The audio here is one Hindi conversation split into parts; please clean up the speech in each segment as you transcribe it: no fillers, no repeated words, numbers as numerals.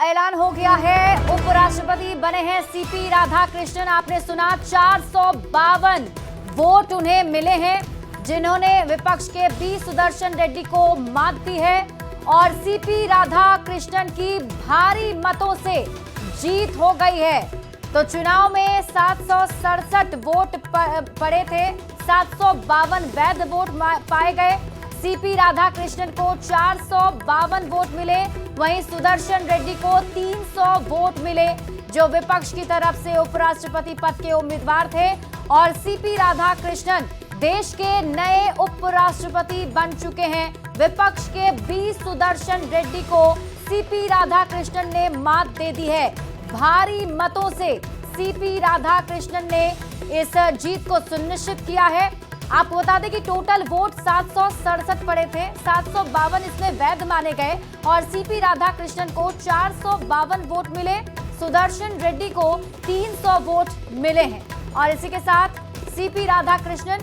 ऐलान हो गया है, उपराष्ट्रपति बने हैं सीपी राधाकृष्णन। आपने सुना, 452 वोट उन्हें मिले हैं, जिन्होंने विपक्ष के बी सुदर्शन रेड्डी को मात दी है और सीपी राधाकृष्णन की भारी मतों से जीत हो गई है। तो चुनाव में 767 वोट पड़े थे, 752 वैध वोट पाए गए। सीपी राधाकृष्णन को 452 वोट मिले, वहीं सुदर्शन रेड्डी को 300 वोट मिले, जो विपक्ष की तरफ से उपराष्ट्रपति पद के उम्मीदवार थे। और सीपी राधाकृष्णन देश के नए उपराष्ट्रपति बन चुके हैं। विपक्ष के बी सुदर्शन रेड्डी को सीपी राधाकृष्णन ने मात दे दी है। भारी मतों से सीपी राधाकृष्णन ने इस जीत को सुनिश्चित किया है। आपको बता दें कि टोटल वोट 767 पड़े थे, 752 इसमें वैध माने गए और सीपी राधाकृष्णन को 452 वोट मिले, सुदर्शन रेड्डी को 300 वोट मिले हैं। और इसी के साथ सीपी राधाकृष्णन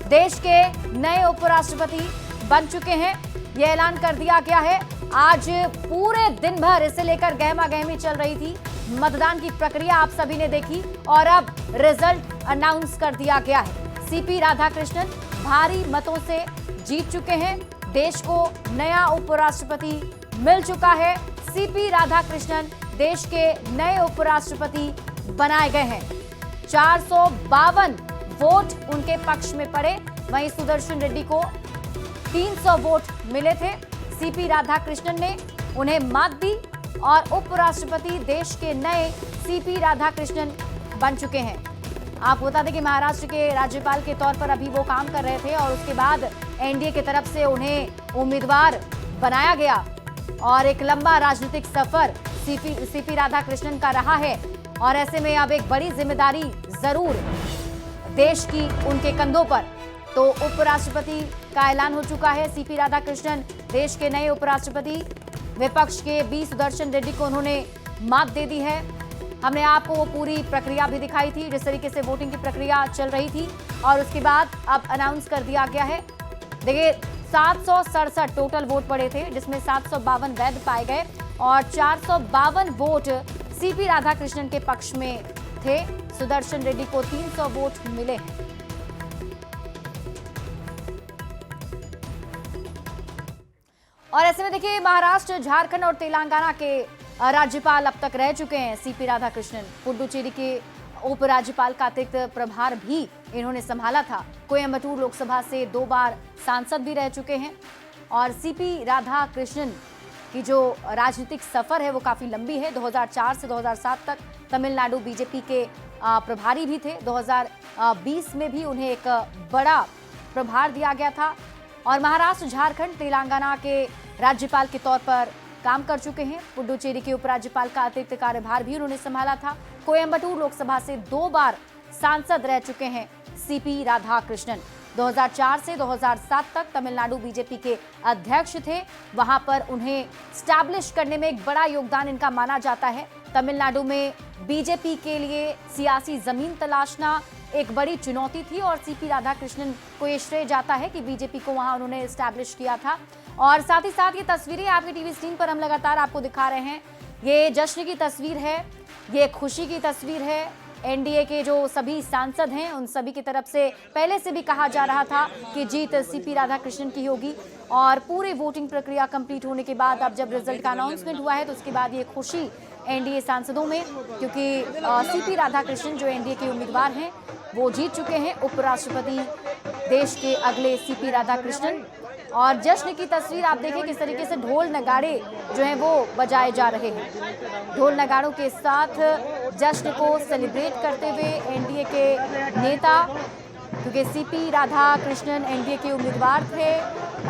देश के नए उपराष्ट्रपति बन चुके हैं। यह ऐलान कर दिया गया है। आज पूरे दिन भर इसे लेकर गहमा गहमी चल रही थी। मतदान की प्रक्रिया आप सभी ने देखी और अब रिजल्ट अनाउंस कर दिया गया है। सीपी राधाकृष्णन भारी मतों से जीत चुके हैं। देश को नया उपराष्ट्रपति मिल चुका है। सीपी राधाकृष्णन देश के नए उपराष्ट्रपति बनाए गए हैं। 452 वोट उनके पक्ष में पड़े, वहीं सुदर्शन रेड्डी को 300 वोट मिले थे। सीपी राधाकृष्णन ने उन्हें मात दी और उपराष्ट्रपति देश के नए सीपी राधाकृष्णन बन चुके हैं। आपको बता दें कि महाराष्ट्र के राज्यपाल के तौर पर अभी वो काम कर रहे थे और उसके बाद एनडीए की तरफ से उन्हें उम्मीदवार बनाया गया और एक लंबा राजनीतिक सफर सीपी राधाकृष्णन का रहा है। और ऐसे में अब एक बड़ी जिम्मेदारी जरूर देश की उनके कंधों पर। तो उपराष्ट्रपति का ऐलान हो चुका है। सीपी राधाकृष्णन देश के नए उपराष्ट्रपति। विपक्ष के बी सुदर्शन रेड्डी को उन्होंने मात दे दी है। हमने आपको वो पूरी प्रक्रिया भी दिखाई थी, जिस तरीके से वोटिंग की प्रक्रिया चल रही थी और उसके बाद अब अनाउंस कर दिया गया है। देखिए, 767 टोटल वोट पड़े थे, जिसमें 752 वैध पाए गए और 452 वोट सीपी राधाकृष्णन के पक्ष में थे। सुदर्शन रेड्डी को 300 वोट मिले हैं। और ऐसे में देखिए, महाराष्ट्र, झारखंड और तेलंगाना के राज्यपाल अब तक रह चुके हैं सीपी राधाकृष्णन। पुडुचेरी के उपराज्यपाल का अतिरिक्त प्रभार भी इन्होंने संभाला था। कोयम्बटूर लोकसभा से 2 बार सांसद भी रह चुके हैं। और सीपी राधाकृष्णन की जो राजनीतिक सफर है वो काफी लंबी है। 2004 से 2007 तक तमिलनाडु बीजेपी के प्रभारी भी थे। 2020 में भी उन्हें एक बड़ा प्रभार दिया गया था और महाराष्ट्र, झारखंड, तेलंगाना के राज्यपाल के तौर पर काम कर चुके हैं। पुडुचेरी के उपराज्यपाल का अतिरिक्त कार्यभार भी उन्होंने संभाला था। कोयम्बटूर लोकसभा से 2 बार सांसद रह चुके हैं सीपी राधाकृष्णन। 2004 से 2007 तक तमिलनाडु बीजेपी के अध्यक्ष थे। वहां पर उन्हें स्टैब्लिश करने में एक बड़ा योगदान इनका माना जाता है। तमिलनाडु में बीजेपी के लिए सियासी जमीन तलाशना एक बड़ी चुनौती थी और सीपी राधाकृष्णन को ये श्रेय जाता है कि बीजेपी को वहां उन्होंने स्टैब्लिश किया था। और साथ ही साथ ये तस्वीरें आपकी टीवी स्क्रीन पर हम लगातार आपको दिखा रहे हैं। ये जश्न की तस्वीर है, ये खुशी की तस्वीर है। एनडीए के जो सभी सांसद हैं, उन सभी की तरफ से पहले से भी कहा जा रहा था कि जीत सीपी राधाकृष्णन की होगी। और पूरी वोटिंग प्रक्रिया कंप्लीट होने के बाद अब जब रिजल्ट का अनाउंसमेंट हुआ है तो उसके बाद ये खुशी एनडीए सांसदों में, क्योंकि सीपी राधाकृष्णन जो एनडीए के उम्मीदवार हैं वो जीत चुके हैं उपराष्ट्रपति देश के अगले सीपी राधाकृष्णन। और जश्न की तस्वीर आप देखें किस तरीके से ढोल नगाड़े जो हैं वो बजाए जा रहे हैं। ढोल नगाड़ों के साथ जश्न को सेलिब्रेट करते हुए एनडीए के नेता, क्योंकि सीपी राधाकृष्णन एनडीए के उम्मीदवार थे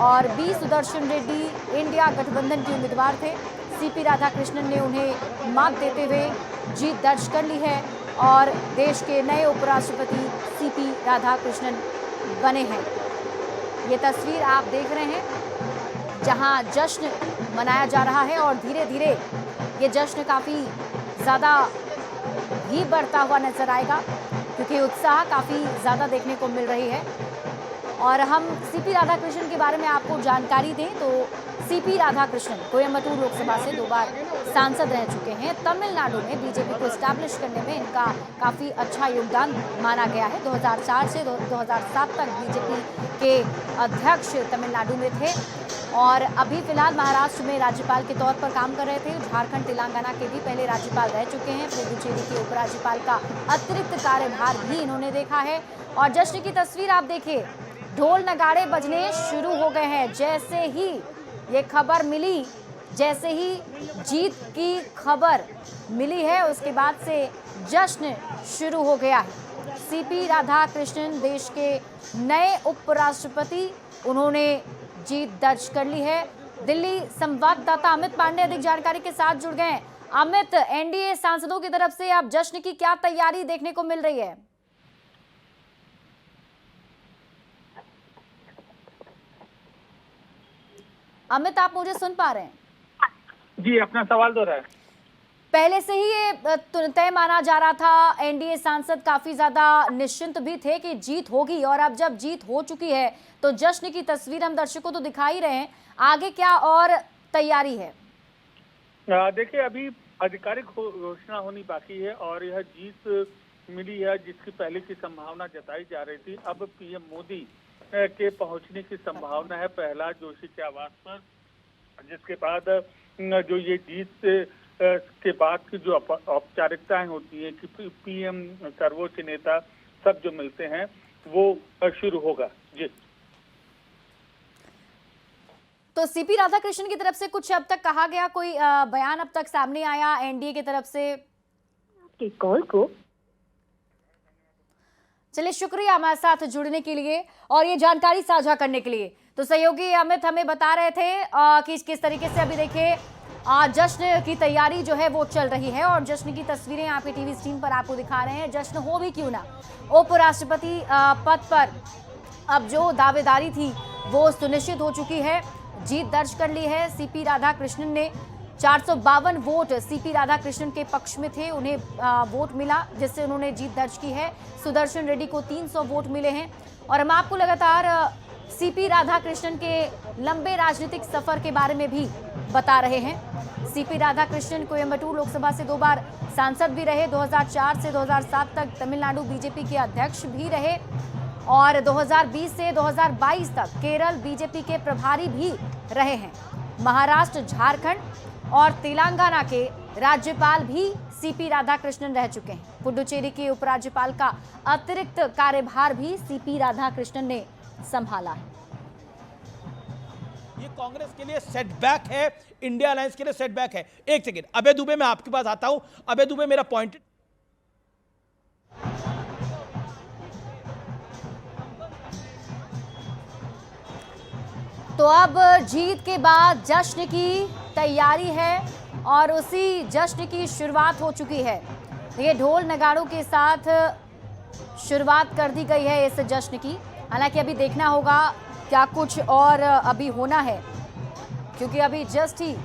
और बी सुदर्शन रेड्डी इंडिया गठबंधन के उम्मीदवार थे। सीपी राधाकृष्णन ने उन्हें मात देते हुए जीत दर्ज कर ली है और देश के नए उपराष्ट्रपति सीपी राधाकृष्णन बने हैं। ये तस्वीर आप देख रहे हैं जहां जश्न मनाया जा रहा है और धीरे धीरे ये जश्न काफ़ी ज़्यादा भी बढ़ता हुआ नजर आएगा, क्योंकि उत्साह काफ़ी ज़्यादा देखने को मिल रही है। और हम सीपी राधाकृष्णन के बारे में आपको जानकारी दें तो सीपी राधाकृष्णन कोयम्बटूर लोकसभा से 2 बार सांसद रह चुके हैं। तमिलनाडु में बीजेपी को एस्टैब्लिश करने में इनका काफी अच्छा योगदान माना गया है। 2004 से 2007 तक बीजेपी के अध्यक्ष तमिलनाडु में थे और अभी फिलहाल महाराष्ट्र में राज्यपाल के तौर पर काम कर रहे थे। झारखंड तेलंगाना के भी पहले राज्यपाल रह चुके हैं। पुडुचेरी के उपराज्यपाल का अतिरिक्त कार्यभार भी इन्होंने देखा है। और जश्न की तस्वीर आप देखिए, ढोल नगाड़े बजने शुरू हो गए हैं। जैसे ही ये खबर मिली, जैसे ही जीत की खबर मिली है, उसके बाद से जश्न शुरू हो गया है। सीपी राधाकृष्णन देश के नए उपराष्ट्रपति, उन्होंने जीत दर्ज कर ली है। दिल्ली संवाददाता अमित पांडे अधिक जानकारी के साथ जुड़ गए हैं। अमित, एनडीए सांसदों की तरफ से अब जश्न की क्या तैयारी देखने को मिल रही है? अमित, आप मुझे सुन पा रहे हैं? जी, अपना सवाल दोहराएं। पहले से ही ये तय माना जा रहा था, एनडीए सांसद काफी ज्यादा निश्चिंत भी थे कि जीत होगी, और अब जब जीत हो चुकी है तो जश्न की तस्वीर हम दर्शकों तो दिखा ही रहे हैं। आगे क्या और तैयारी है? देखिए, अभी आधिकारिक घोषणा होनी बाकी है और यह जीत मिली है जिसकी पहले की संभावना जताई जा रही थी। अब पीएम मोदी के पहुंचने की संभावना है प्रहलाद जोशी के आवास पर, जिसके बाद जो ये जीत के बाद की जो औपचारिकताएं होती है कि पीएम, सर्वोच्च नेता सब जो मिलते हैं वो शुरू होगा। जी, तो सीपी राधाकृष्णन की तरफ से कुछ अब तक कहा गया, कोई बयान अब तक सामने आया एनडीए की तरफ से? आपके कॉल को चलिए, शुक्रिया हमारे साथ जुड़ने के लिए और ये जानकारी साझा करने के लिए। तो सहयोगी अमित हमें बता रहे थे कि किस तरीके से अभी देखिए जश्न की तैयारी जो है वो चल रही है और जश्न की तस्वीरें यहाँ पे टीवी स्क्रीन पर आपको दिखा रहे हैं। जश्न हो भी क्यों ना, उपराष्ट्रपति पद पर अब जो दावेदारी थी वो सुनिश्चित हो चुकी है। जीत दर्ज कर ली है सीपी राधाकृष्णन ने। 452 वोट सीपी राधाकृष्णन के पक्ष में थे, उन्हें वोट मिला जिससे उन्होंने जीत दर्ज की है। सुदर्शन रेड्डी को 300 वोट मिले हैं। और हम आपको लगातार सीपी राधाकृष्णन के लंबे राजनीतिक सफर के बारे में भी बता रहे हैं। सीपी राधाकृष्णन कोयम्बटूर लोकसभा से 2 बार सांसद भी रहे। 2004 से 2007 तक तमिलनाडु बीजेपी के अध्यक्ष भी रहे और 2020 से 2022 तक केरल बीजेपी के प्रभारी भी रहे हैं। महाराष्ट्र, झारखंड और तेलंगाना के राज्यपाल भी सीपी राधाकृष्णन रह चुके हैं। पुडुचेरी के उपराज्यपाल का अतिरिक्त कार्यभार भी सीपी राधाकृष्णन ने संभाला है। ये कांग्रेस के लिए सेटबैक है, इंडिया अलायंस के लिए सेटबैक है। एक सेकेंड, अभय दुबे, मैं आपके पास आता हूं। अभय दुबे, मेरा पॉइंट तो अब जीत के बाद जश्न की तैयारी है और उसी जश्न की शुरुआत हो चुकी है। ये ढोल नगाड़ों के साथ शुरुआत कर दी गई है इस जश्न की। हालांकि अभी देखना होगा क्या कुछ और अभी होना है, क्योंकि अभी जस्ट ही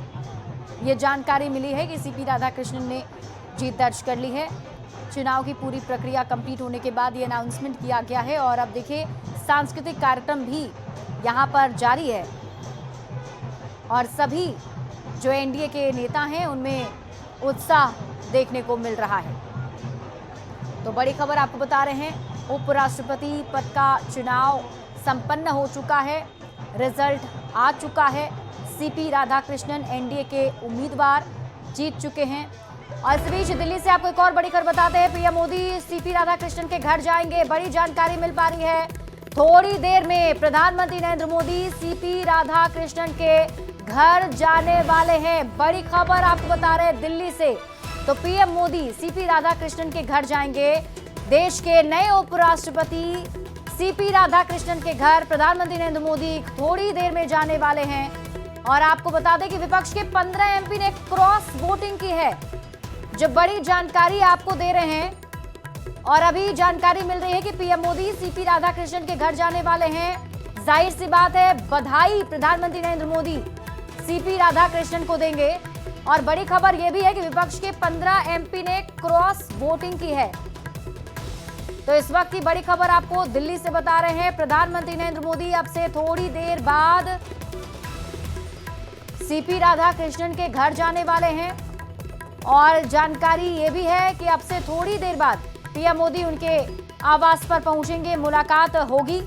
ये जानकारी मिली है कि सीपी राधाकृष्णन ने जीत दर्ज कर ली है। चुनाव की पूरी प्रक्रिया कंप्लीट होने के बाद ये अनाउंसमेंट किया गया है और अब देखिए सांस्कृतिक कार्यक्रम भी यहाँ पर जारी है और सभी जो एनडीए के नेता हैं उनमें उत्साह देखने को मिल रहा है। तो बड़ी खबर आपको बता रहे हैं, उपराष्ट्रपति पद का चुनाव संपन्न हो चुका है, रिजल्ट आ चुका है। सीपी राधाकृष्णन एनडीए के उम्मीदवार जीत चुके हैं। और इस बीच दिल्ली से आपको एक और बड़ी खबर बताते हैं, पीएम मोदी सीपी राधाकृष्णन के घर जाएंगे। बड़ी जानकारी मिल पा रही है, थोड़ी देर में प्रधानमंत्री नरेंद्र मोदी सीपी राधाकृष्णन के घर जाने वाले हैं। बड़ी खबर आपको बता रहे हैं दिल्ली से। तो पीएम मोदी सीपी राधाकृष्णन के घर जाएंगे। देश के नए उपराष्ट्रपति सीपी राधाकृष्णन के घर प्रधानमंत्री नरेंद्र मोदी थोड़ी देर में जाने वाले हैं। और आपको बता दें कि विपक्ष के 15 एमपी ने क्रॉस वोटिंग की है। जो बड़ी जानकारी आपको दे रहे हैं और अभी जानकारी मिल रही है कि पीएम मोदी सीपी राधाकृष्णन के घर जाने वाले हैं। जाहिर सी बात है, बधाई प्रधानमंत्री नरेंद्र मोदी सीपी राधाकृष्णन को देंगे। और बड़ी खबर यह भी है कि विपक्ष के 15 एमपी ने क्रॉस वोटिंग की है। तो इस वक्त की बड़ी खबर आपको दिल्ली से बता रहे हैं, प्रधानमंत्री नरेंद्र मोदी अब से थोड़ी देर बाद सीपी राधाकृष्णन के घर जाने वाले हैं और जानकारी ये भी है कि अब से थोड़ी देर बाद पीएम मोदी उनके आवास पर पहुंचेंगे, मुलाकात होगी।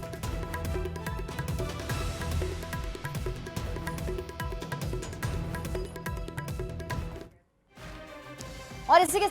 और इसी के